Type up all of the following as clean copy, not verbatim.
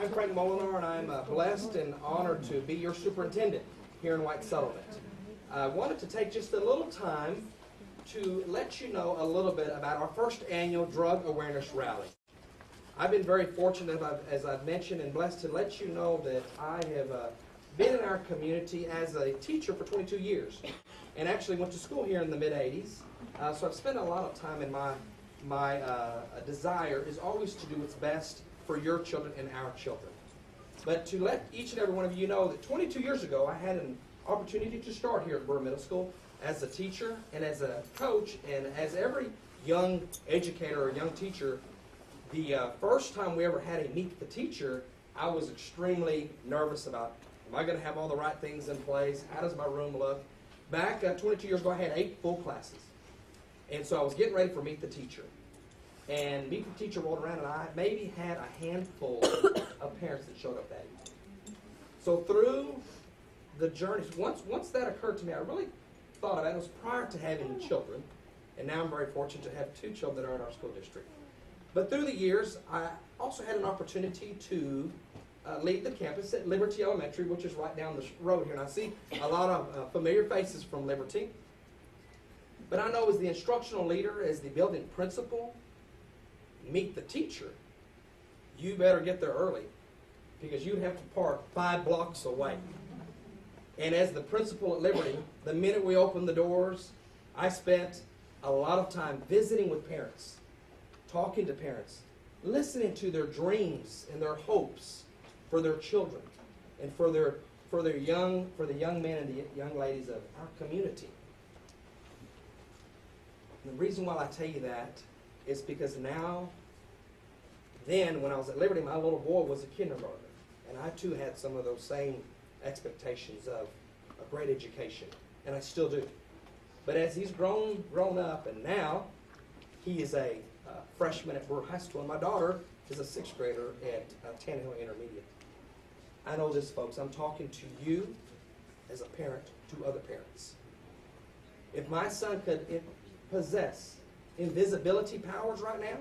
I'm Frank Molinar, and I'm blessed and honored to be your superintendent here in White Settlement. I wanted to take just a little time to let you know a little bit about our first annual Drug Awareness Rally. I've been very fortunate, as I've mentioned, and blessed to let you know that I have been in our community as a teacher for 22 years, and actually went to school here in the mid-'80s. So I've spent a lot of time in my desire is always to do what's best for your children and our children. But to let each and every one of you know that 22 years ago I had an opportunity to start here at Burr Middle School as a teacher and as a coach, and as every young educator or young teacher, the first time we ever had a meet the teacher, I was extremely nervous about, am I going to have all the right things in place? How does my room look? Back 22 years ago, I had 8 full classes. And so I was getting ready for Meet the Teacher. And Meet the Teacher rolled around, and I maybe had a handful of parents that showed up that evening. So through the journey, once that occurred to me, I really thought about it. It was prior to having children, and now I'm very fortunate to have 2 children that are in our school district. But through the years, I also had an opportunity to lead the campus at Liberty Elementary, which is right down the road here. And I see a lot of familiar faces from Liberty. But I know as the instructional leader, as the building principal, meet the teacher, you better get there early, because you'd have to park 5 blocks away. And as the principal at Liberty, the minute we opened the doors, I spent a lot of time visiting with parents, talking to parents, listening to their dreams and their hopes for their children and for the young men and the young ladies of our community. And the reason why I tell you that is because then when I was at Liberty, my little boy was a kindergartner, and I too had some of those same expectations of a great education, and I still do. But as he's grown up, and now he is a freshman at Burr High School, and my daughter is a 6th grader at Tannehill Intermediate. I know this, folks. I'm talking to you as a parent to other parents. If my son could possess invisibility powers right now,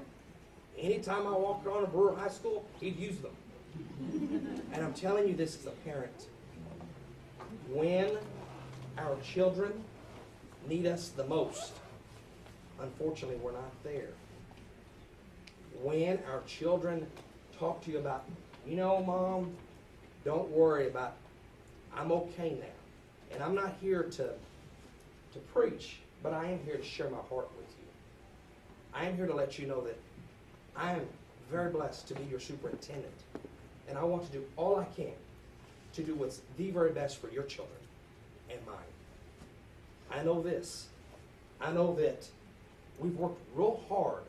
anytime I walked around Burr High School, he'd use them. And I'm telling you this as a parent. When our children need us the most, unfortunately, we're not there. When our children talk to you about, Mom, don't worry about, I'm okay now. And I'm not here to preach, but I am here to share my heart with you. I am here to let you know that I am very blessed to be your superintendent. And I want to do all I can to do what's the very best for your children and mine. I know this. I know that we've worked real hard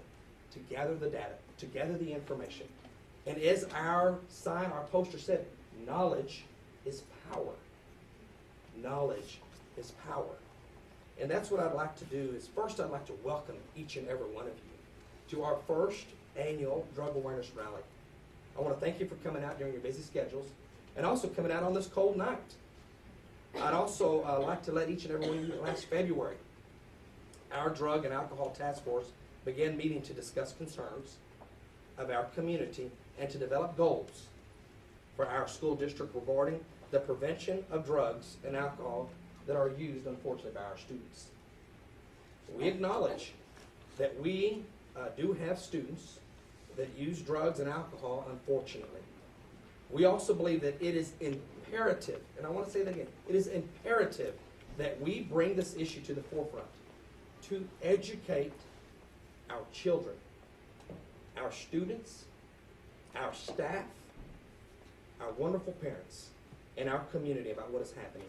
to gather the data, to gather the information. And as our sign, our poster said, knowledge is power. Knowledge is power. And that's what I'd like to do is, first I'd like to welcome each and every one of you to our first annual Drug Awareness Rally. I want to thank you for coming out during your busy schedules and also coming out on this cold night. I'd also like to let each and every one of you know, last February, our Drug and Alcohol Task Force began meeting to discuss concerns of our community and to develop goals for our school district regarding the prevention of drugs and alcohol that are used, unfortunately, by our students. We acknowledge that we do have students that use drugs and alcohol, unfortunately. We also believe that it is imperative, and I want to say that again, it is imperative that we bring this issue to the forefront to educate our children, our students, our staff, our wonderful parents, and our community about what is happening.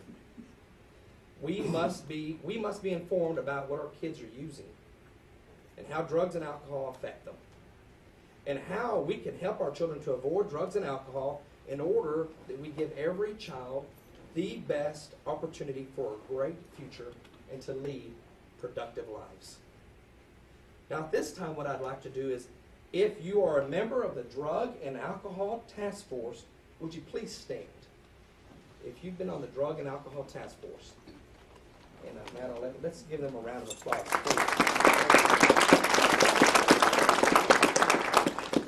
We must be informed about what our kids are using and how drugs and alcohol affect them, and how we can help our children to avoid drugs and alcohol in order that we give every child the best opportunity for a great future and to lead productive lives. Now at this time what I'd like to do is, if you are a member of the Drug and Alcohol Task Force, would you please stand? If you've been on the Drug and Alcohol Task Force. And Matt, let's give them a round of applause, please.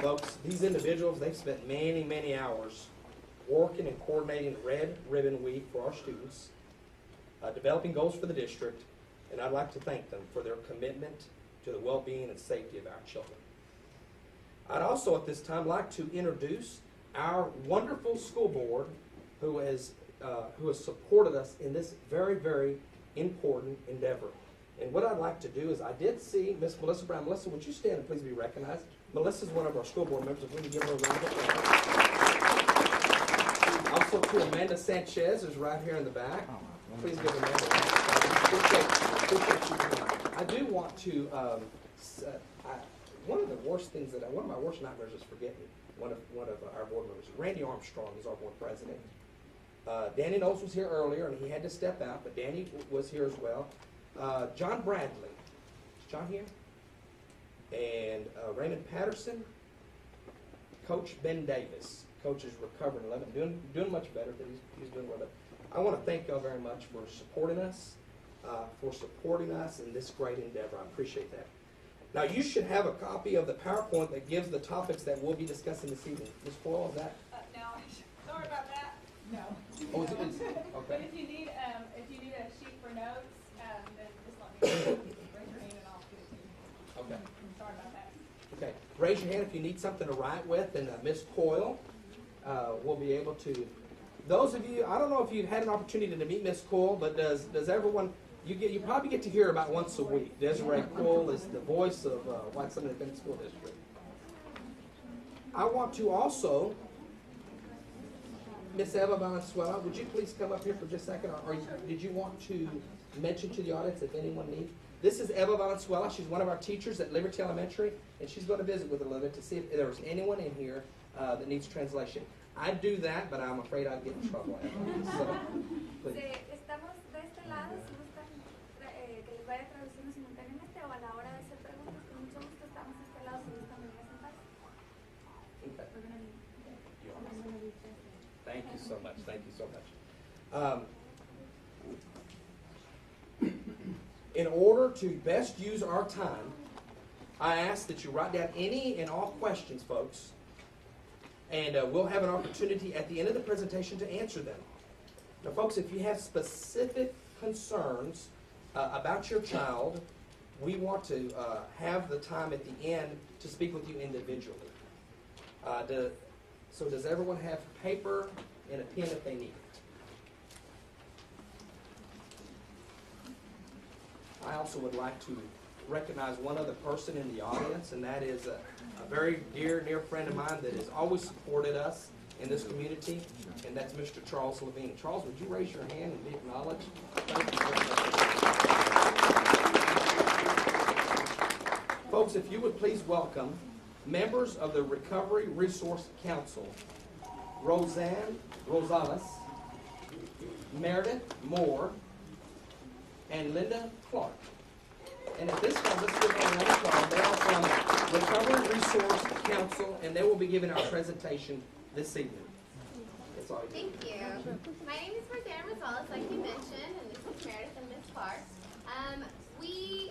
Folks, these individuals, they've spent many, many hours working and coordinating Red Ribbon Week for our students, developing goals for the district, and I'd like to thank them for their commitment to the well-being and safety of our children. I'd also at this time like to introduce our wonderful school board who has supported us in this very, very important endeavor. And what I'd like to do is I did see Miss Melissa Brown. Melissa, would you stand and please be recognized? Melissa's one of our school board members. If we can give her a round of applause. Also to Amanda Sanchez is right here in the back. Please give Amanda a round of applause. Appreciate you tonight. I do want to, one of the worst things one of my worst nightmares is forgetting one of our board members. Randy Armstrong is our board president. Danny Knowles was here earlier and he had to step out, but Danny was here as well. John Bradley. Is John here? And Raymond Patterson. Coach Ben Davis. Coach is recovering 11, doing much better, but he's doing well. But I want to thank y'all very much for supporting us in this great endeavor. I appreciate that. Now, you should have a copy of the PowerPoint that gives the topics that we'll be discussing this evening. Ms. Coyle, is that? No, sorry about that. No. Oh, okay. But if you need a sheet for notes, then just let me know. Raise your hand and I'll give it to you. Okay. Sorry about that. Okay. Raise your hand if you need something to write with, and Ms. Coyle will be able to. Those of you, I don't know if you've had an opportunity to meet Ms. Coyle, but does everyone? You probably get to hear about once a week. Desiree Coyle is the voice of White Summit Independent School District. I want to also, Miss Eva Valenzuela, would you please come up here for just a second? Or did you want to mention to the audience if anyone needs? This is Eva Valenzuela. She's one of our teachers at Liberty Elementary, and she's going to visit with us a little bit to see if there was anyone in here that needs translation. I'd do that, but I'm afraid I'd get in trouble. So, please. Estamos de este lado, si gustan que les vaya traduciendo simultáneamente o a la hora de hacer preguntas, con mucho gusto estamos de este lado si gustan venir a sentarse. Thank you so much. Thank you so much. In order to best use our time, I ask that you write down any and all questions, folks, and we'll have an opportunity at the end of the presentation to answer them. Now, folks, if you have specific concerns about your child, we want to have the time at the end to speak with you individually. So does everyone have paper and a pen if they need it? I also would like to recognize one other person in the audience, and that is a very near friend of mine that has always supported us in this community, and that's Mr. Charles Levine. Charles, would you raise your hand and be acknowledged? Thank you very much. Folks, if you would please welcome members of the Recovery Resource Council, Roseanne Rosales, Meredith Moore, and Linda Clark. And at this time, let's give them another call. They are from Recovery Resource Council, and they will be giving our presentation this evening. That's all you Thank you. My name is Roseanne Rosales, like you mentioned, and this is Meredith and Ms. Clark.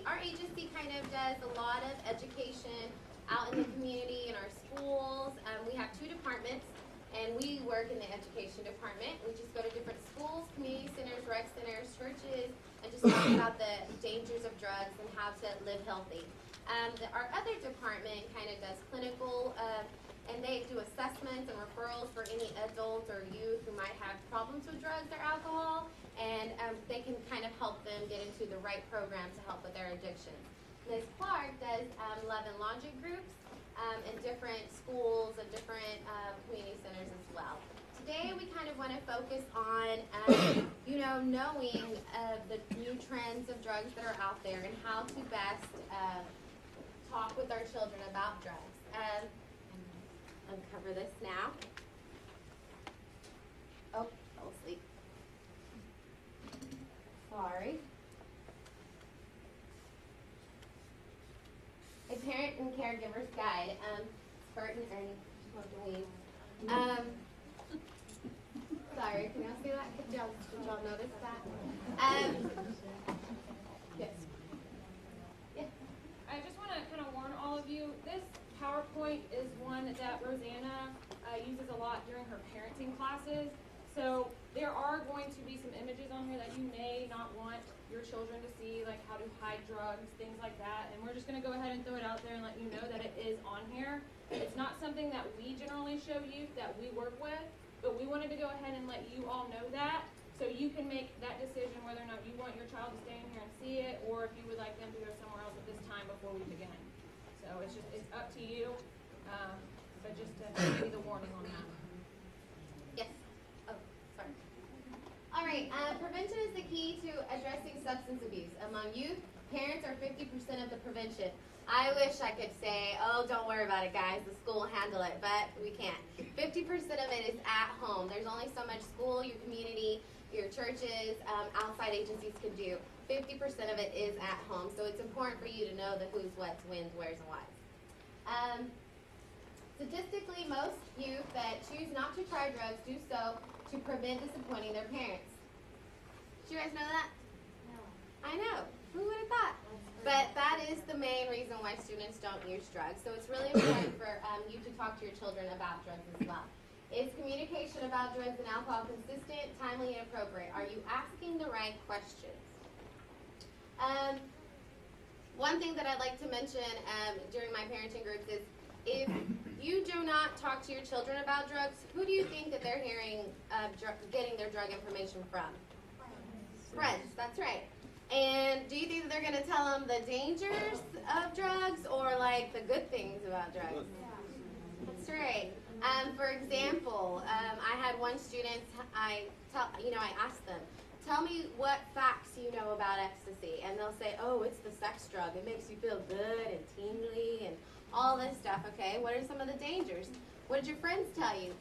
Our agency kind of does a lot of education out in the community, in our schools. We have two departments, and we work in the education department. We just go to different schools, community centers, rec centers, churches, and just talk about the dangers of drugs and how to live healthy. Our other department kind of does clinical, and they do assessments and referrals for any adult or youth who might have problems with drugs or alcohol, and they can kind of help them get into the right program to help with their addictions. Ms. Clark does love and laundry groups in different schools and different community centers as well. Today we kind of want to focus on, knowing the new trends of drugs that are out there and how to best talk with our children about drugs. Uncover this now. Oh, fell asleep. Sorry. A Parent and Caregiver's Guide. Bert and Ernie love to weave. Sorry, can y'all see that? Did y'all notice that? Yes. Yeah. I just want to kind of warn all of you, this PowerPoint is one dancing classes. So there are going to be some images on here that you may not want your children to see, like how to hide drugs, things like that. And we're just going to go ahead and throw it out there and let you know that it is on here. It's not something that we generally show youth that we work with, but we wanted to go ahead and let you all know that, so you can make that decision whether or not you want your child to stay in here and see it, or if you would like them to go somewhere else at this time before we begin. So it's up to you, but just to give you the warning on that. Yes. Oh, sorry. All right. Prevention is the key to addressing substance abuse. Among youth, parents are 50% of the prevention. I wish I could say, oh, don't worry about it, guys. The school will handle it, but we can't. 50% of it is at home. There's only so much school, your community, your churches, outside agencies can do. 50% of it is at home, so it's important for you to know the who's, what's, whens, where's, and whys. Statistically, most youth that choose not to try drugs do so to prevent disappointing their parents. Did you guys know that? No. I know. Who would have thought? But that is the main reason why students don't use drugs. So it's really important for you to talk to your children about drugs as well. Is communication about drugs and alcohol consistent, timely, and appropriate? Are you asking the right questions? One thing that I'd like to mention during my parenting groups is if you do not talk to your children about drugs, who do you think that they're hearing getting their drug information from? Friends, that's right. And do you think that they're going to tell them the dangers of drugs or like the good things about drugs? That's right. For example, I had one student, I asked them, tell me what facts you know about ecstasy. And they'll say, oh, it's the sex drug. It makes you feel good and tingly and all this stuff. Okay, what are some of the dangers? What did your friends tell you?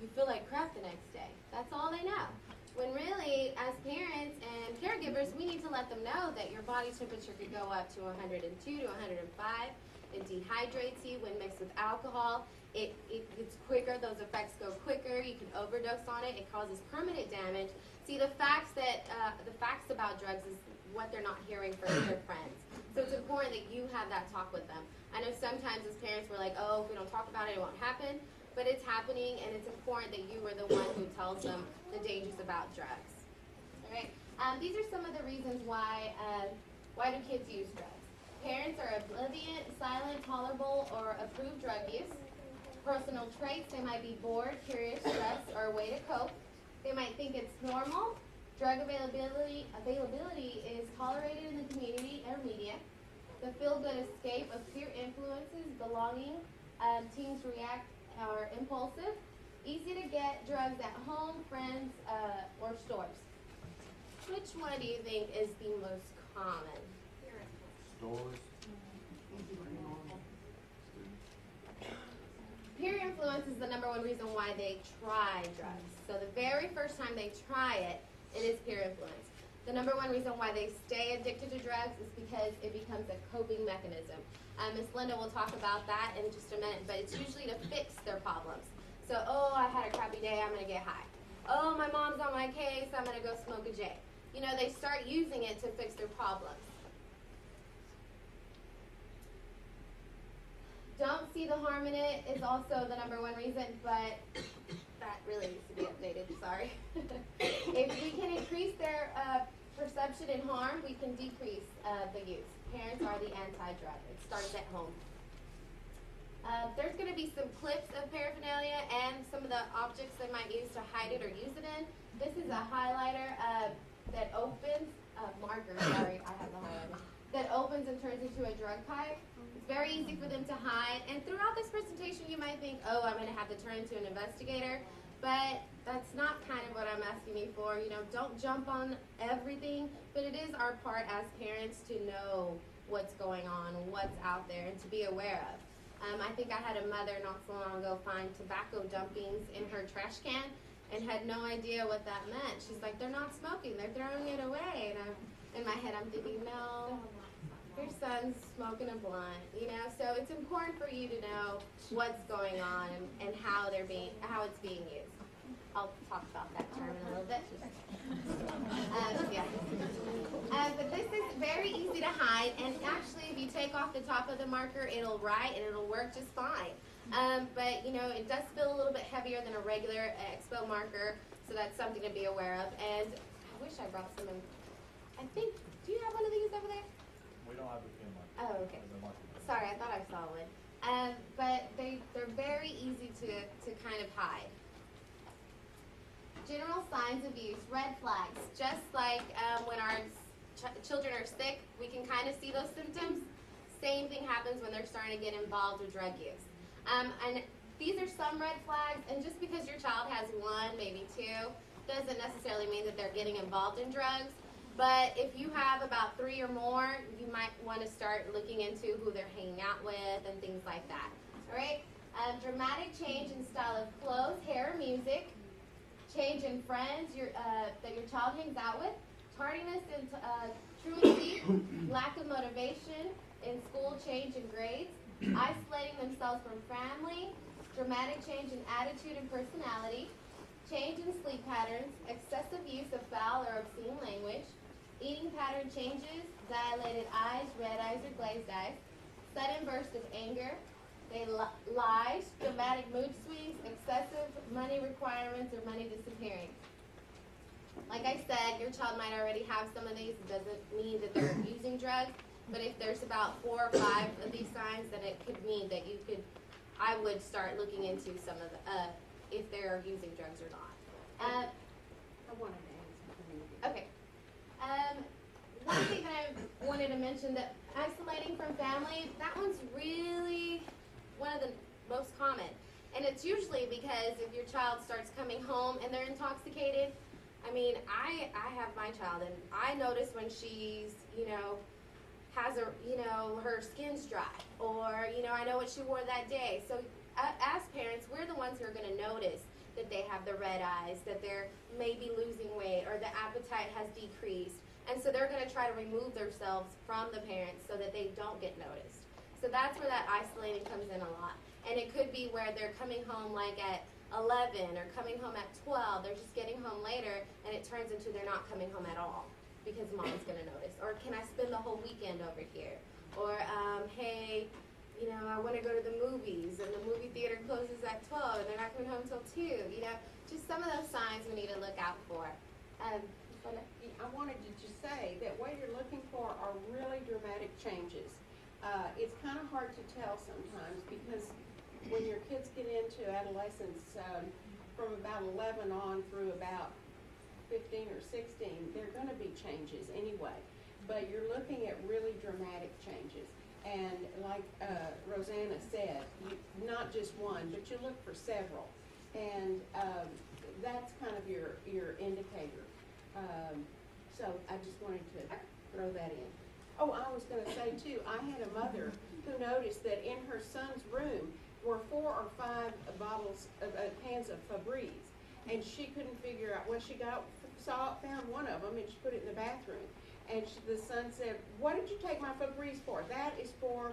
You feel like crap the next day. That's all they know. When really, as parents and caregivers, we need to let them know that your body temperature could go up to 102 to 105. It dehydrates you when mixed with alcohol. It gets quicker. Those effects go quicker. You can overdose on it. It causes permanent damage. See, the facts about drugs is what they're not hearing from their friends. So it's important that you have that talk with them. I know sometimes as parents we're like, oh, if we don't talk about it, it won't happen. But it's happening, and it's important that you are the one who tells them the dangers about drugs. All right. These are some of the reasons why do kids use drugs. Parents are oblivious, silent, tolerable, or approve drug use. Personal traits: they might be bored, curious, stressed, or a way to cope. They might think it's normal. Drug availability is tolerated in the community or media. The feel-good escape of peer influences, belonging. Teens react are impulsive. Easy to get drugs at home, friends, or stores. Which one do you think is the most common? Stores. Peer influence is the number one reason why they try drugs. So the very first time they try it, it is peer influence. The number one reason why they stay addicted to drugs is because it becomes a coping mechanism. Miss Linda will talk about that in just a minute, but it's usually to fix their problems. So, oh, I had a crappy day, I'm going to get high. Oh, my mom's on my case, I'm going to go smoke a J. You know, they start using it to fix their problems. Don't see the harm in it is also the number one reason, but that really needs to be updated, sorry. If we can increase their perception and harm, we can decrease the use. Parents are the anti-drug. It starts at home. There's going to be some clips of paraphernalia and some of the objects they might use to hide it or use it in. This is a highlighter that opens, marker, sorry, I have the highlighter, that opens and turns into a drug pipe. It's very easy for them to hide. And throughout this presentation, you might think, oh, I'm going to have to turn into an investigator. But that's not kind of what I'm asking you for. You know, don't jump on everything, but it is our part as parents to know what's going on, what's out there, and to be aware of. I think I had a mother not so long ago find tobacco dumpings in her trash can and had no idea what that meant. She's like, they're not smoking, they're throwing it away. And in my head I'm thinking, no, your son's smoking a blunt, you know? So it's important for you to know what's going on and how it's being used. I'll talk about that term in a little bit. But this is very easy to hide, and actually if you take off the top of the marker, it'll write and it'll work just fine. But you know, it does feel a little bit heavier than a regular expo marker, so that's something to be aware of. And I wish I brought some in. I think, do you have one of these over there? We don't have a pin marker. Oh, okay. There's a marker. Sorry, I thought I saw one. But they're very easy to kind of hide. General signs of use, red flags. Just like when our children are sick, we can kind of see those symptoms. Same thing happens when they're starting to get involved with drug use. And these are some red flags, and just because your child has one, maybe two, doesn't necessarily mean that they're getting involved in drugs. But if you have about 3 or more, you might want to start looking into who they're hanging out with and things like that. All right? Dramatic change in style of clothes, hair, or music. Change in friends that your child hangs out with. Tardiness in truancy. Lack of motivation in school, change in grades. Isolating themselves from family. Dramatic change in attitude and personality. Change in sleep patterns. Excessive use of foul or obscene language. Eating pattern changes, dilated eyes, red eyes, or glazed eyes, sudden burst of anger, they lies, dramatic mood swings, excessive money requirements, or money disappearing. Like I said, your child might already have some of these. It doesn't mean that they're using drugs, but if there's about 4 or 5 of these signs, then it could mean that I would start looking into some of if they're using drugs or not. I wanted to add something. Okay. One thing that I wanted to mention, that isolating from family, that one's really one of the most common. And it's usually because if your child starts coming home and they're intoxicated. I mean, I have my child, and I notice when she's, has her skin's dry, or, I know what she wore that day. So as parents, we're the ones who are going to notice that they have the red eyes, that they're maybe losing weight, or the appetite has decreased. And so they're going to try to remove themselves from the parents so that they don't get noticed. So that's where that isolating comes in a lot. And it could be where they're coming home like at 11 or coming home at 12. They're just getting home later, and it turns into they're not coming home at all because mom's going to notice. Or can I spend the whole weekend over here? Or, hey, I want to go to the movies, and the movie theater closes at 12, and they're not coming home until 2. Just some of those signs we need to look out for. I wanted to just say that what you're looking for are really dramatic changes. It's kind of hard to tell sometimes because when your kids get into adolescence, from about 11 on through about 15 or 16, there are going to be changes anyway. But you're looking at really dramatic changes. And like Rosanna said, not just one, but you look for several. And that's kind of your indicator. So I just wanted to throw that in. Oh, I was going to say too, I had a mother who noticed that in her son's room were 4 or 5 bottles of cans of Febreze, and she couldn't figure out. Well, she found one of them, and she put it in the bathroom. And the son said, "What did you take my Febreze for?" "That is for,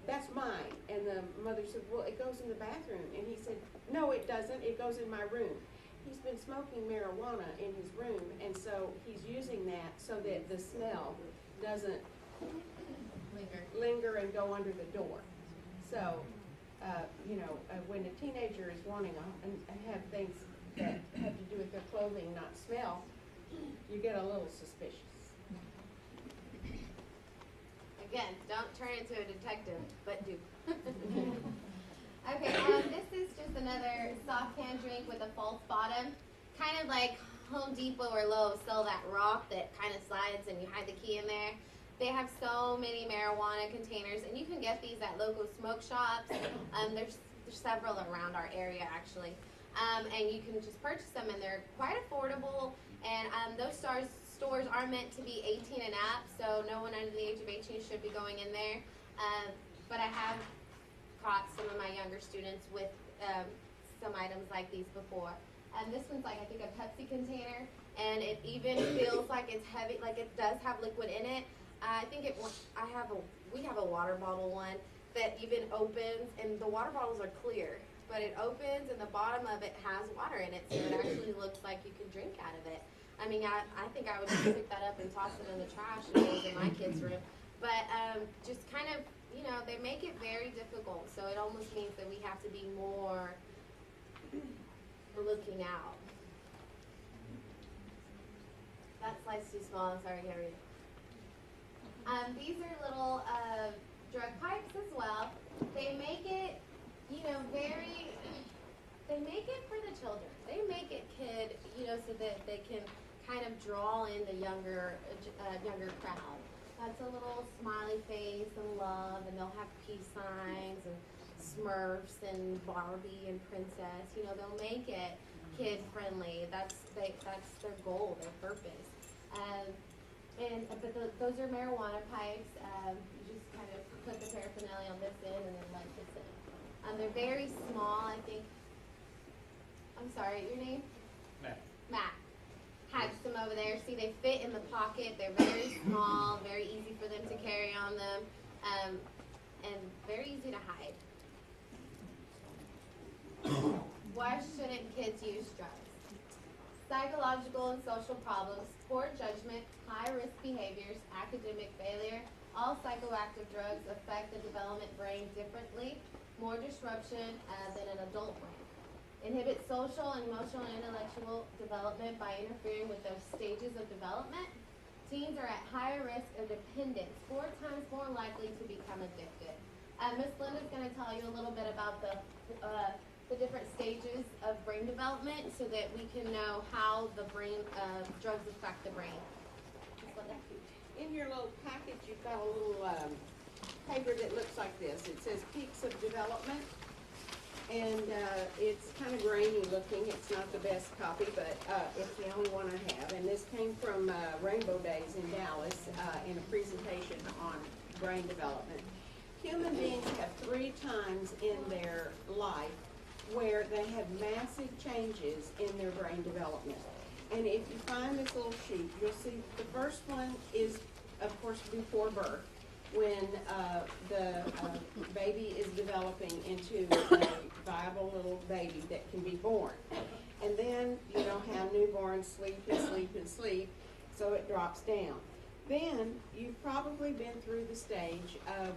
that's mine." And the mother said, "Well, it goes in the bathroom." And he said, "No, it doesn't. It goes in my room." He's been smoking marijuana in his room, and so he's using that so that the smell doesn't linger and go under the door. So, when a teenager is wanting and have things that have to do with their clothing not smell, you get a little suspicious. Again, don't turn into a detective, but do. Okay, this is just another soft can drink with a false bottom. Kind of like Home Depot or Lowe's sell that rock that kind of slides and you hide the key in there. They have so many marijuana containers, and you can get these at local smoke shops. There's several around our area, actually. And you can just purchase them, and they're quite affordable. And those stores are meant to be 18 and up, so no one under the age of 18 should be going in there. But I have caught some of my younger students with some items like these before. This one's like, I think, a Pepsi container, and it even feels like it's heavy, like it does have liquid in it. We have a water bottle one that even opens, and the water bottles are clear, but it opens and the bottom of it has water in it, so it actually looks like you can drink out of it. I mean, I think I would just pick that up and toss it in the trash if it was in my kid's room. But just kind of, you know, they make it very difficult. So it almost means that we have to be more looking out. That slide's too small. I'm sorry, I can't read it. These are little drug pipes as well. They make it, you know, they make it for the children. They make it kid, you know, so that they can kind of draw in the younger crowd. That's a little smiley face and love, and they'll have peace signs and Smurfs and Barbie and Princess. You know, they'll make it kid friendly. That's their goal, their purpose. Those are marijuana pipes. You just kind of put the paraphernalia on this end and then light this in. They're very small. I think. I'm sorry, your name? Matt. Had some over there. See, they fit in the pocket. They're very small, very easy for them to carry on them, and very easy to hide. Why shouldn't kids use drugs? Psychological and social problems, poor judgment, high-risk behaviors, academic failure. All psychoactive drugs affect the development brain differently, more disruption than an adult brain. Inhibit social and emotional and intellectual development by interfering with those stages of development. Teens are at higher risk of dependence, 4 times more likely to become addicted. Ms. Linda's going to tell you a little bit about the different stages of brain development so that we can know how the brain drugs affect the brain. In your little package, you've got a little paper that looks like this. It says Peaks of Development, and it's kind of grainy looking. It's not the best copy, but it's the only one I have. And this came from Rainbow Days in Dallas in a presentation on brain development. Human beings have 3 times in their life where they have massive changes in their brain development. And if you find this little sheet, you'll see the first one is, of course, before birth, when the baby is developing into a viable little baby that can be born. And then, you know how newborns sleep and sleep and sleep, so it drops down. Then you've probably been through the stage of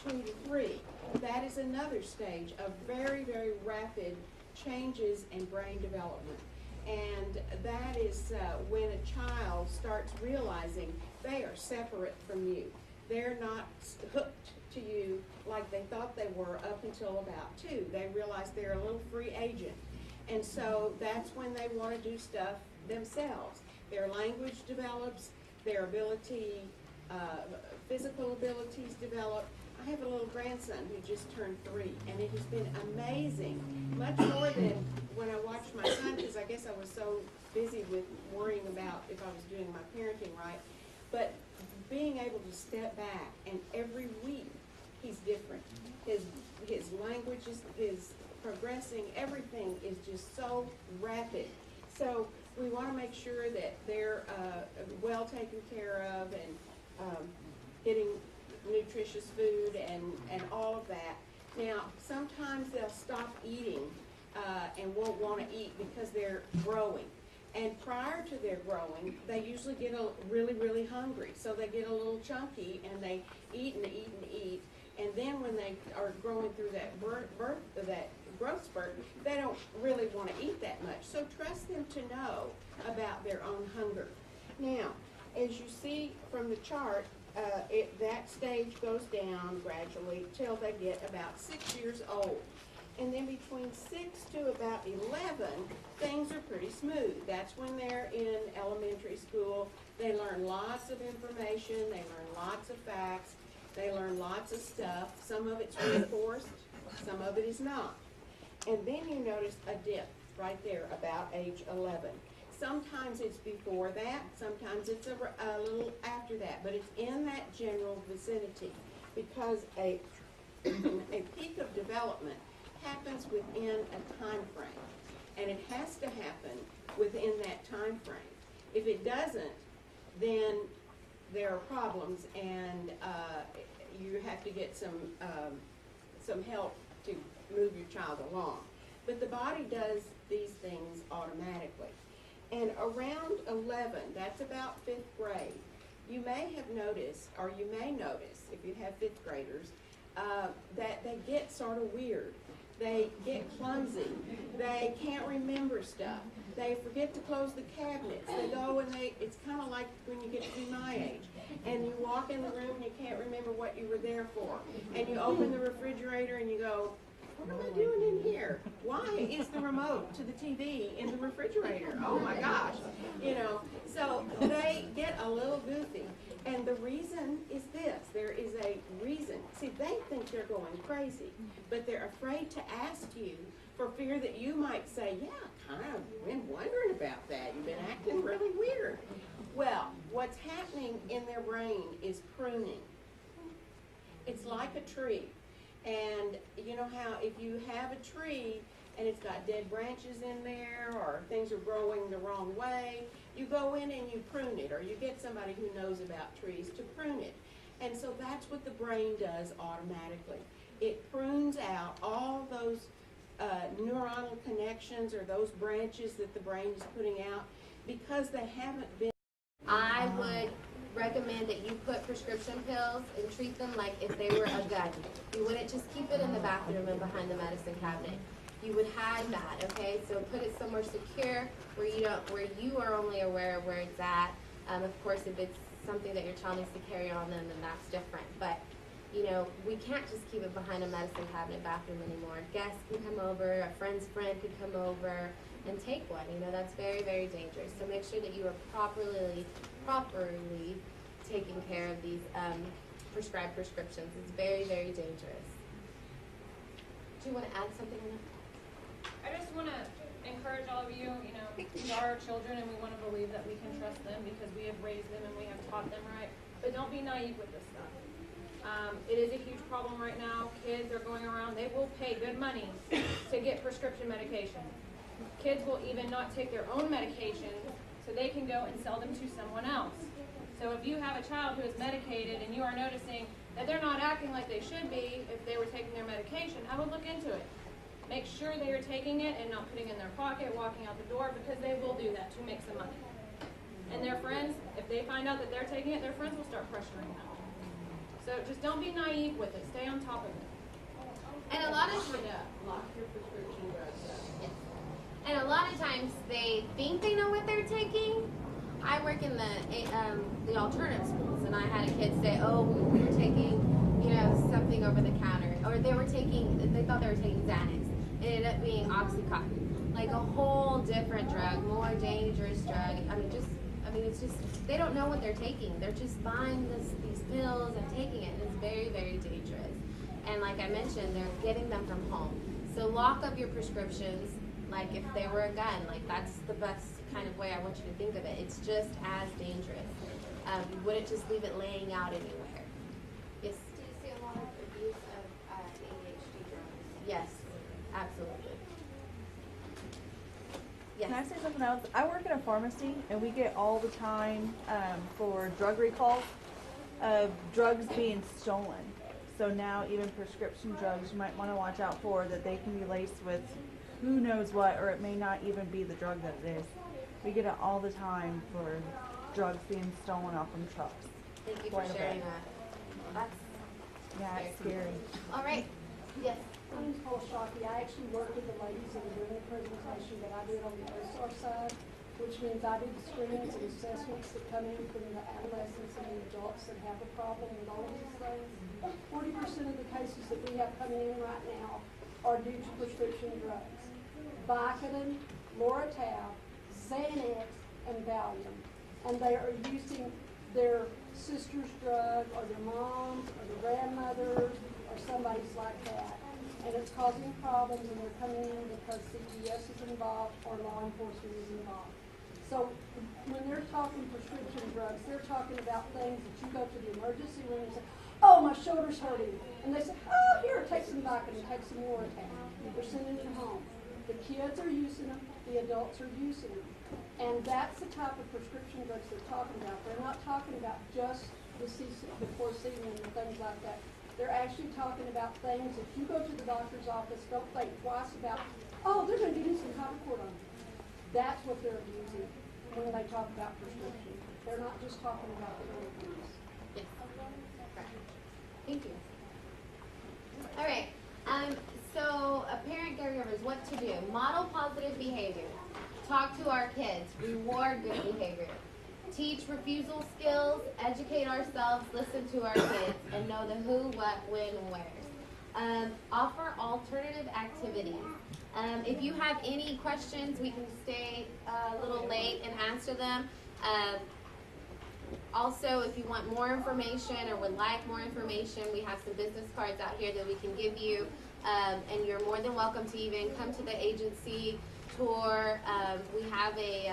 2 to 3. That is another stage of very, very rapid changes in brain development. And that is when a child starts realizing they are separate from you. They're not hooked to you like they thought they were up until about 2. They realize they're a little free agent. And so that's when they want to do stuff themselves. Their language develops, their ability, physical abilities develop. I have a little grandson who just turned 3, and it has been amazing, much more than when I watched my son, because I guess I was so busy with worrying about if I was doing my parenting right. But being able to step back, and every week he's different. His language is progressing. Everything is just so rapid. So we want to make sure that they're well taken care of and getting nutritious food and all of that. Now, sometimes they'll stop eating and won't want to eat because they're growing. And prior to their growing, they usually get really, really hungry. So they get a little chunky and they eat and eat and eat. And then when they are growing through that growth spurt, they don't really want to eat that much. So trust them to know about their own hunger. Now, as you see from the chart, that stage goes down gradually till they get about 6 years old. And then between 6 to about 11, things are pretty smooth. That's when they're in elementary school. They learn lots of information. They learn lots of facts. They learn lots of stuff. Some of it's reinforced. Some of it is not. And then you notice a dip right there about age 11. Sometimes it's before that. Sometimes it's a little after that. But it's in that general vicinity because a peak of development happens within a time frame, and it has to happen within that time frame. If it doesn't, then there are problems, and you have to get some help to move your child along. But the body does these things automatically. And around 11, that's about 5th grade, you may have noticed, or you may notice, if you have 5th graders, that they get sort of weird. They get clumsy. They can't remember stuff. They forget to close the cabinets. They go and it's kind of like when you get to be my age. And you walk in the room and you can't remember what you were there for. And you open the refrigerator and you go, what am I doing in here? Why is the remote to the TV in the refrigerator? Oh my gosh. You know, so they get a little goofy. And the reason is this. There is a reason. See, they think they're going crazy, but they're afraid to ask you for fear that you might say, yeah, kind of been wondering about that. You've been acting really weird. Well, what's happening in their brain is pruning. It's like a tree. And you know how if you have a tree and it's got dead branches in there or things are growing the wrong way, you go in and you prune it, or you get somebody who knows about trees to prune it. And so that's what the brain does automatically. It prunes out all those neuronal connections or those branches that the brain is putting out because they haven't been. I would recommend that you put prescription pills and treat them like if they were a gun. You wouldn't just keep it in the bathroom and behind the medicine cabinet. You would hide that, okay? So put it somewhere secure where you are only aware of where it's at. Of course, if it's something that your child needs to carry on them, then that's different. But you know, we can't just keep it behind a medicine cabinet bathroom anymore. Guests can come over, a friend's friend could come over and take one. You know, that's very, very dangerous. So make sure that you are properly taking care of these prescribed prescriptions. It's very, very dangerous. Do you want to add something on that? I just want to encourage all of you, you know, these are our children and we want to believe that we can trust them because we have raised them and we have taught them right. But don't be naive with this stuff. It is a huge problem right now. Kids are going around, they will pay good money to get prescription medication. Kids will even not take their own medication so they can go and sell them to someone else. So if you have a child who is medicated and you are noticing that they're not acting like they should be if they were taking their medication, I would look into it. Make sure they are taking it and not putting it in their pocket, walking out the door, because they will do that to make some money. And their friends, if they find out that they're taking it, their friends will start pressuring them. So just don't be naive with it. Stay on top of it. And a lot of Lock your prescription drugs up. And a lot of times they think they know what they're taking. I work in the alternative schools, and I had a kid say, "Oh, we were taking, you know, something over the counter," or they thought they were taking Xanax. It ended up being Oxycontin, like a whole different drug, more dangerous drug. It's just they don't know what they're taking. They're just buying these pills and taking it, and it's very, very dangerous. And like I mentioned, they're getting them from home. So lock up your prescriptions like if they were a gun. Like that's the best kind of way I want you to think of it. It's just as dangerous. You wouldn't just leave it laying out anywhere. Yes? Do you see a lot of abuse of ADHD drugs? Yes, absolutely. Yes. Can I say something else? I work in a pharmacy, and we get all the time for drug recalls of drugs being stolen. So now even prescription drugs you might want to watch out for, that they can be laced with who knows what, or it may not even be the drug that it is. We get it all the time for drugs being stolen off from trucks. Thank you for Quite a sharing bit. that. Yeah, it's scary. All right. Yes. My name's Paul Shockey. I actually work with the ladies that are doing the presentation, but I do it on the OSAR side, which means I do the screenings and assessments that come in from the adolescents and the adults that have a problem with all of these things. 40% of the cases that we have coming in right now are due to prescription drugs. Vicodin, Loratab, Xanax, and Valium. And they are using their sister's drug or their mom's or their grandmother's or somebody's like that. And it's causing problems, and they're coming in because CPS is involved or law enforcement is involved. So when they're talking prescription drugs, they're talking about things that you go to the emergency room and say, "Oh, my shoulder's hurting." And they say, "Oh, here, take some Vicodin, take some Loratab." They're sending them home. The kids are using them, the adults are using them. And that's the type of prescription drugs they're talking about. They're not talking about just the porcine and things like that. They're actually talking about things, if you go to the doctor's office, don't think twice about, "Oh, they're going to give you some hydrocodone." That's what they're abusing when they talk about prescription. They're not just talking about the other things. Yes. Right. Thank you. All right. So parent caregivers, what to do? Model positive behavior. Talk to our kids. Reward good behavior. Teach refusal skills. Educate ourselves. Listen to our kids, and know the who, what, when, wheres. Offer alternative activities. If you have any questions, we can stay a little late and answer them. Also, if you want more information or would like more information, we have some business cards out here that we can give you. And you're more than welcome to even come to the agency tour. We have a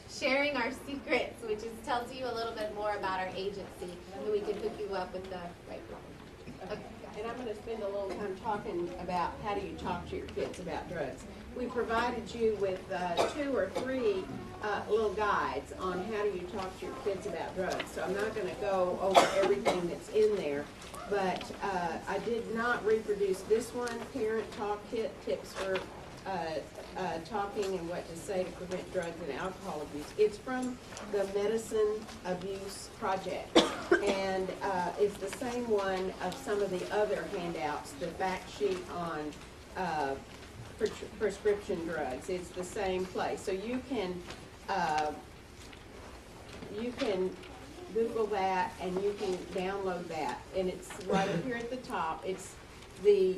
Sharing our secrets, which tells you a little bit more about our agency, and we can hook you up with the right people. Okay. And I'm going to spend a little time talking about how do you talk to your kids about drugs. We provided you with 2 or 3 little guides on how do you talk to your kids about drugs. So I'm not going to go over everything that's in there, but I did not reproduce this one, Parent Talk Kit, Tips for Talking and What to Say to Prevent Drugs and Alcohol Abuse. It's from the Medicine Abuse Project, and it's the same one of some of the other handouts, the fact sheet on prescription drugs. It's the same place. So you can Google that and you can download that, and it's right up here at the top. It's the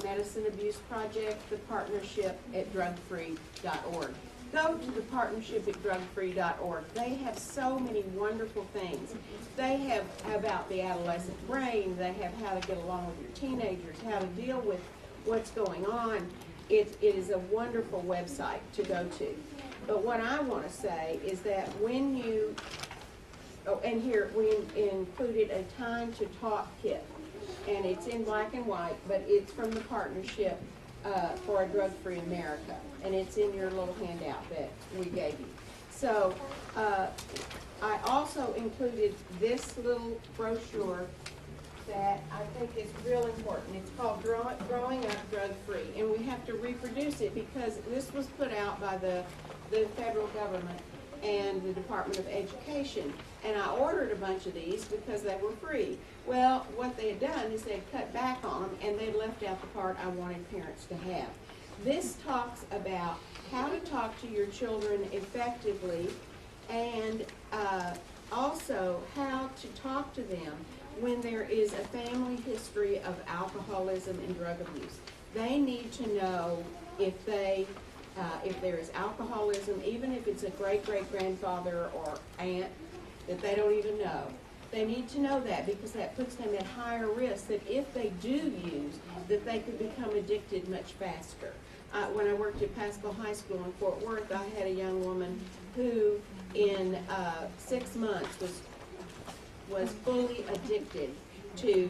Medicine Abuse Project, the partnership at drugfree.org. Go to the partnership at drugfree.org. They have so many wonderful things. They have about the adolescent brain. They have how to get along with your teenagers, how to deal with what's going on. It is a wonderful website to go to. But what I want to say is that when you, and here we included a time to talk kit. And it's in black and white, but it's from the Partnership for a Drug-Free America. And it's in your little handout that we gave you. So I also included this little brochure that I think is real important. It's called Growing Up Drug-Free. And we have to reproduce it because this was put out by the federal government and the Department of Education. And I ordered a bunch of these because they were free. Well, what they had done is they had cut back on them and they left out the part I wanted parents to have. This talks about how to talk to your children effectively and also how to talk to them when there is a family history of alcoholism and drug abuse. They need to know if there is alcoholism, even if it's a great-great-grandfather or aunt that they don't even know. They need to know that because that puts them at higher risk that if they do use, that they could become addicted much faster. When I worked at Pascal High School in Fort Worth, I had a young woman who in 6 months was fully addicted to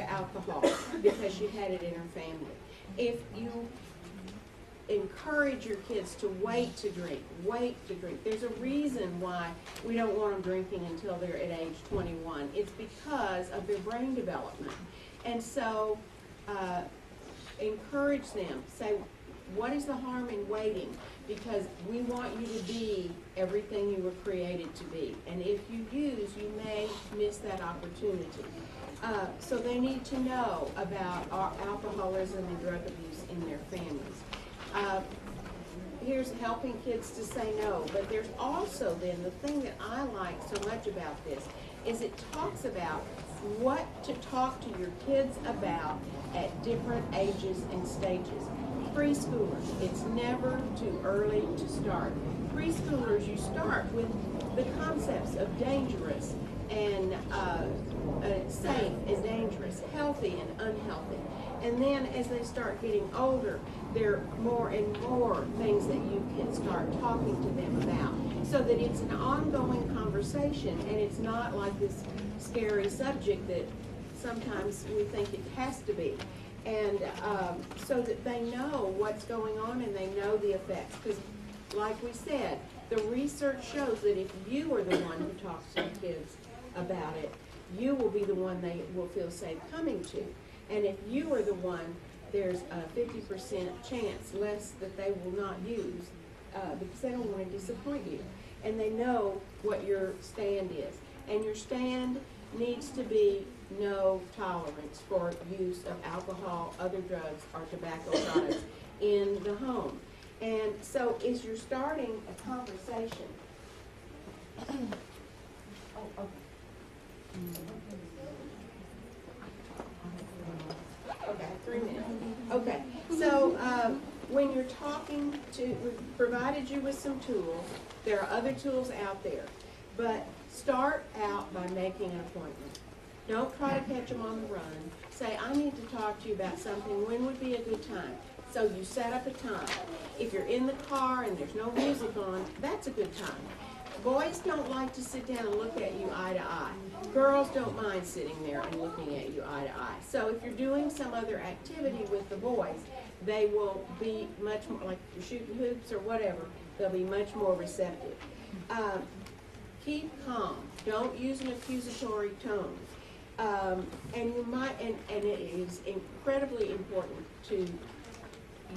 alcohol because she had it in her family. If you encourage your kids to wait to drink. There's a reason why we don't want them drinking until they're at age 21. It's because of their brain development. And so encourage them. Say, what is the harm in waiting? Because we want you to be everything you were created to be. And if you use, you may miss that opportunity. So they need to know about alcoholism and drug abuse in their families. Here's helping kids to say no, but there's also then the thing that I like so much about this is it talks about what to talk to your kids about at different ages and stages. Preschoolers, it's never too early to start. Preschoolers, you start with the concepts of dangerous and safe and dangerous, healthy and unhealthy. And then as they start getting older, there are more and more things that you can start talking to them about so that it's an ongoing conversation and it's not like this scary subject that sometimes we think it has to be. And so that they know what's going on and they know the effects. Because like we said, the research shows that if you are the one who talks to the kids about it, you will be the one they will feel safe coming to. And if you are the one, there's a 50% chance less that they will not use because they don't want to disappoint you. And they know what your stand is. And your stand needs to be no tolerance for use of alcohol, other drugs, or tobacco products in the home. And so as you're starting a conversation, okay, 3 minutes. Okay, so when you're talking to, we've provided you with some tools. There are other tools out there, but start out by making an appointment. Don't try to catch them on the run. Say, I need to talk to you about something. When would be a good time? So you set up a time. If you're in the car and there's no music on, that's a good time. Boys don't like to sit down and look at you eye to eye. Girls don't mind sitting there and looking at you eye to eye. So if you're doing some other activity with the boys, they will be much more, like you're shooting hoops or whatever, they'll be much more receptive. Keep calm. Don't use an accusatory tone. And you might, and it is incredibly important to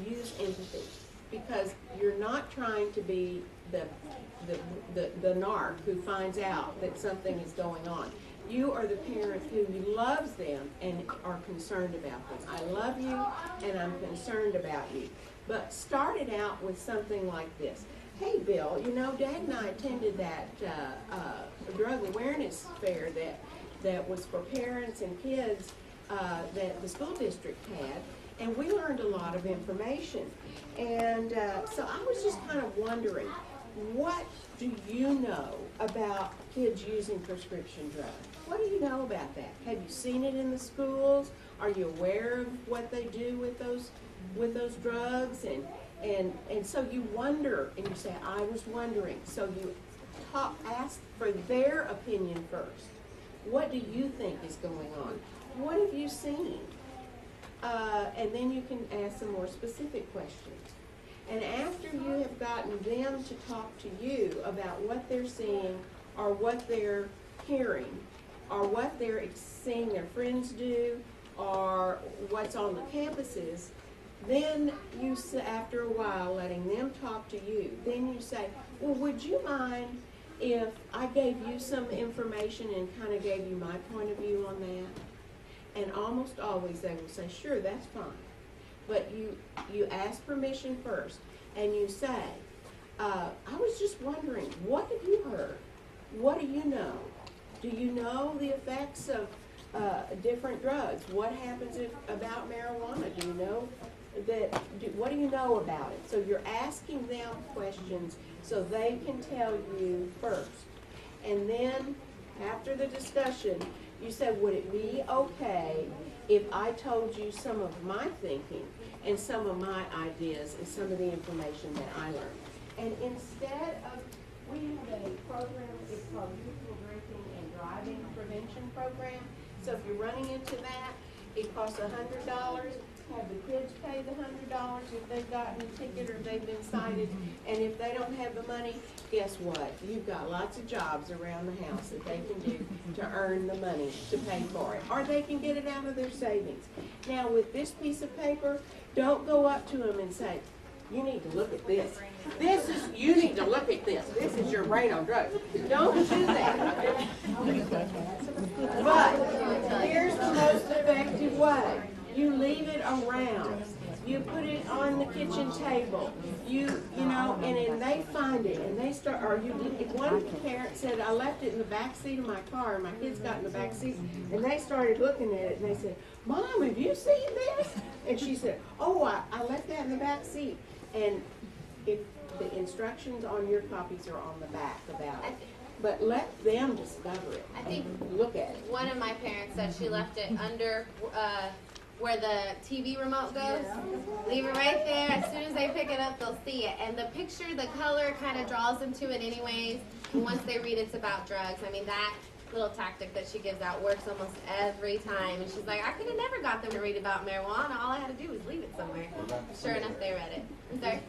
use empathy, because you're not trying to be the narc who finds out that something is going on. You are the parent who loves them and are concerned about them. I love you and I'm concerned about you. But start it out with something like this. Hey, Bill, you know, Dad and I attended that drug awareness fair that was for parents and kids that the school district had, and we learned a lot of information. And so I was just kind of wondering, what do you know about kids using prescription drugs? What do you know about that? Have you seen it in the schools? Are you aware of what they do with those drugs? And so you wonder, and you say, I was wondering. So you ask for their opinion first. What do you think is going on? What have you seen? And then you can ask some more specific questions. And after you have gotten them to talk to you about what they're seeing or what they're hearing or what they're seeing their friends do or what's on the campuses, then you, after a while, letting them talk to you, then you say, well, would you mind if I gave you some information and kind of gave you my point of view on that? And almost always they will say, sure, that's fine. But you ask permission first, and you say, I was just wondering, what have you heard? What do you know? Do you know the effects of different drugs? What happens about marijuana? Do you know what do you know about it? So you're asking them questions so they can tell you first. And then after the discussion, you say, would it be okay if I told you some of my thinking and some of my ideas and some of the information that I learned? And instead of, we have a program, it's called Youthful Drinking and Driving Prevention Program. So if you're running into that, it costs $100. Have the kids pay the $100 if they've gotten a ticket or they've been cited. And if they don't have the money, guess what? You've got lots of jobs around the house that they can do to earn the money to pay for it. Or they can get it out of their savings. Now with this piece of paper, don't go up to them and say, you need to look at this. You need to look at this. This is your brain on drugs. Don't do that. But here's the most effective way. You leave it around. You put it on the kitchen table. You know, and then they find it and they start, or if one parent said, I left it in the back seat of my car, and my kids got in the back seat, and they started looking at it, and they said, Mom, have you seen this? And she said, oh, I left that in the back seat. And if the instructions on your copies are on the back about it. But let them discover it. I think look at it. One of my parents said she left it under where the TV remote goes. Leave it right there. As soon as they pick it up, they'll see it. And the picture, the color kind of draws them to it anyways. And once they read it's about drugs, I mean, that little tactic that she gives out works almost every time. And she's like, I could have never got them to read about marijuana. All I had to do was leave it somewhere. Sure enough, they read it. I'm sorry.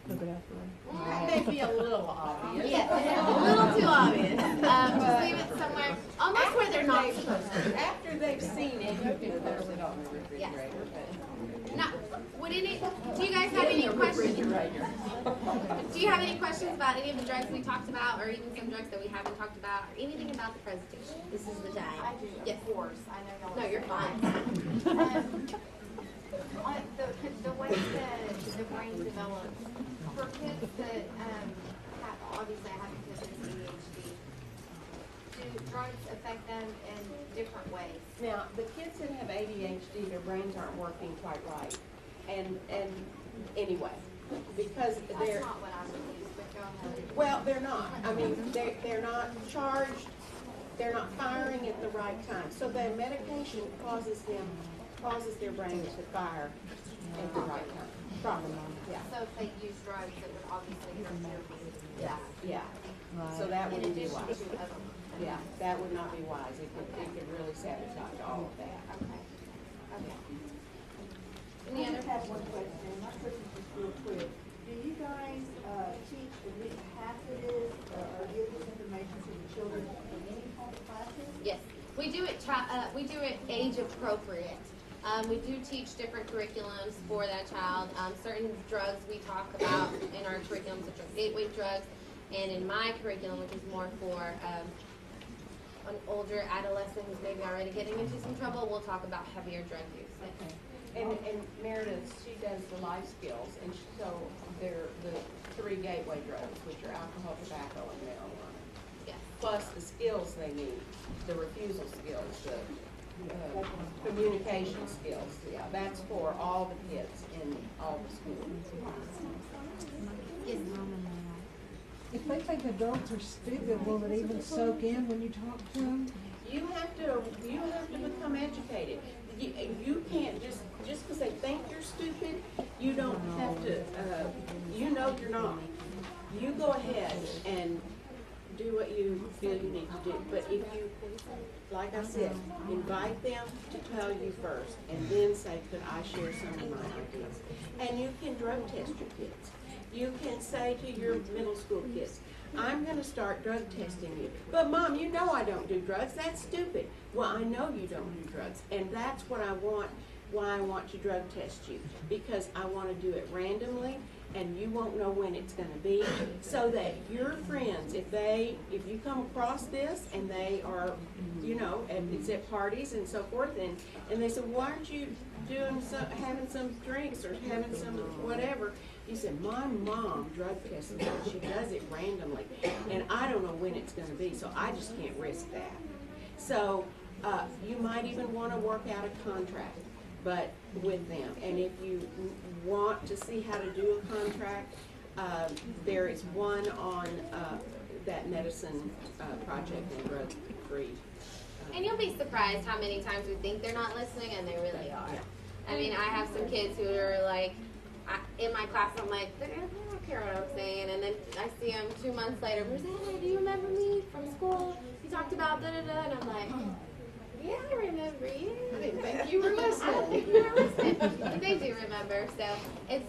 That may be a little obvious. Yeah, a little too obvious. Just leave it somewhere, almost where they're not supposed to. After they've seen it, you can force it on the refrigerator, but. Now, do you guys have any questions? Do you have any questions about any of the drugs we talked about, or even some drugs that we haven't talked about, or anything about the presentation? This is the time. I do, Yes. of course. I know y'all. No, you're fine. On the way that the brain develops, for kids that have, obviously I have kids with ADHD, do drugs affect them in different ways? Now, the kids that have ADHD, their brains aren't working quite right. And anyway, because they're, That's not what I would use, but go ahead. well, they're not. I mean, they're not charged, they're not firing at the right time. So the medication causes their brains to fire at the right time. Probably, yeah. So if they use drugs, it would obviously hurt their brain. Yeah. So that In wouldn't be addition wise. to other. Yeah, that would not be wise. It could really sabotage all of that. Okay. Okay. Any I other? just have one question. My question is just real quick. Do you guys teach the which passages or give this information to the children in any classes? Yes, we do it. We do it age appropriate. We do teach different curriculums for that child. Certain drugs we talk about in our curriculum, such as gateway drugs, and in my curriculum, which is more for an older adolescent who's maybe already getting into some trouble, we'll talk about heavier drug use. Okay. And Meredith, she does the life skills, and so they're the 3 gateway drugs, which are alcohol, tobacco, and marijuana. Yes. Plus the skills they need, the refusal skills, the communication skills. Yeah, that's for all the kids in all the schools. Yes. If they think adults are stupid, will it even soak in when you talk to them? You have to become educated. You can't just because they think you're stupid, you don't have to, you know you're not. You go ahead and do what you feel you need to do. But if you, like I said, invite them to tell you first and then say, could I share some of my ideas? And you can drug test your kids. You can say to your middle school kids, I'm going to start drug testing you. But Mom, you know I don't do drugs. That's stupid. Well, I know you don't do drugs. And that's what I want, why I want to drug test you. Because I want to do it randomly and you won't know when it's going to be. So that your friends, if you come across this and they are, you know, and it's at parties and so forth, and they say, why aren't you having some drinks or having some whatever? You said, my mom drug tests me. She does it randomly, and I don't know when it's going to be, so I just can't risk that. So you might even want to work out a contract, but with them. And if you want to see how to do a contract, there is one on that medicine project and drug free. And you'll be surprised how many times we think they're not listening and they really are. I mean, I have some kids who are like, in my class, I'm like, they don't care what I'm saying. And then I see them 2 months later, Rosanna, do you remember me from school? You talked about da-da-da. And I'm like, yeah, I remember you. I didn't think you were listening. I don't think you were listening. But they do remember. So it's,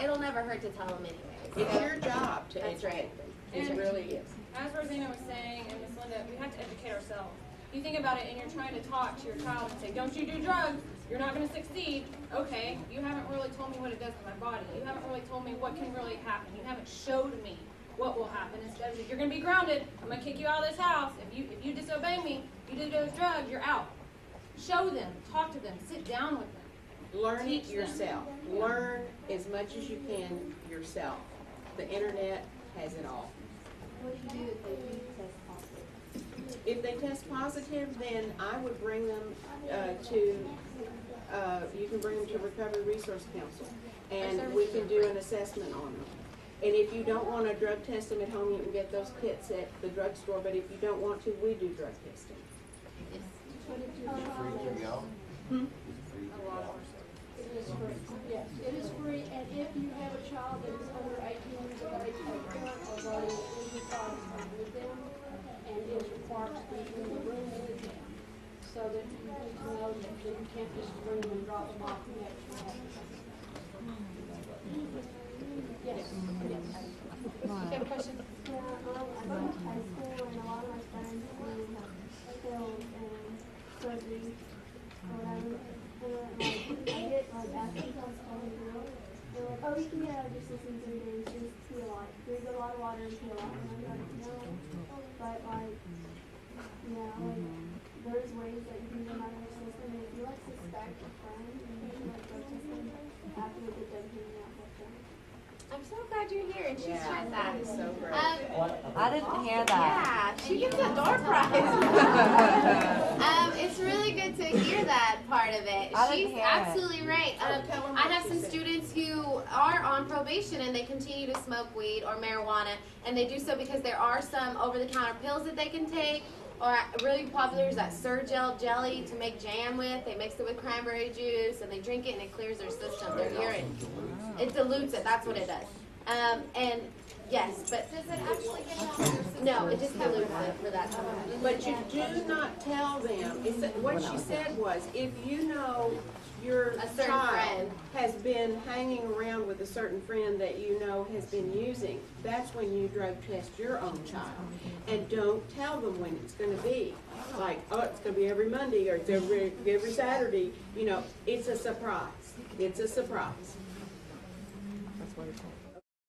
it'll never hurt to tell them anyway. It's your job to That's educate right. them. It And really is. As Rosanna was saying, and Miss Linda, we have to educate ourselves. You think about it and you're trying to talk to your child and say, don't you do drugs, you're not going to succeed. Okay, you haven't really told me what it does to my body. You haven't really told me what can really happen. You haven't showed me what will happen. Instead of, if you're going to be grounded, I'm going to kick you out of this house. If you disobey me, you do those drugs, you're out. Show them, talk to them, sit down with them. Learn it Teach them. yourself. Learn as much as you can yourself. The internet has it all. What do you do if they do test positive? If they test positive, then I would bring them you can bring them to Recovery Resource Council. And we can do an assessment on them. And if you don't want to drug test them at home, you can get those kits at the drugstore. But if you don't want to, we do drug testing. Free to go? Yes, it is free, and if you have a child that is under 18 years of age, a parent or guardian is required to come with them and is required to be in the room with them. So that you need to know that you can't just bring them and drop them off the next room. Yes, yes. You have a question? Yeah, I go to high school and a lot of my friends failed in surgery or whatever. And I get like athletes on school and they're like, oh, you can get out of your system 3 days, just pee a lot. Drink a lot of water and pee a lot. And I'm like, no. But like, yeah, like there's ways that you can get out of your system. And if you like suspect a friend, you can like go to them after they get done hanging out with them. I'm so glad you're here, and she's tried that. That is so great. I didn't hear that. Yeah, she gets a door prize. It's really good to hear that part of it. I didn't She's hear it. absolutely right. Tell 'em I what have she some said. students who are on probation and they continue to smoke weed or marijuana, and they do so because there are some over-the-counter pills that they can take. Or really popular is that Surgel jelly to make jam with. They mix it with cranberry juice and they drink it and it clears their system, their urine. It dilutes it. That's what it does. And yes, but Does it actually get out of your system? no, it just dilutes it for that time. But you do not tell them, what she said was, if you know your A certain child friend. has been hanging around with a certain friend that you know has been using, that's when you drug test your own child. And don't tell them when it's gonna be. Like, oh, it's gonna be every Monday, or it's every Saturday, you know, it's a surprise. It's a surprise. That's what it said.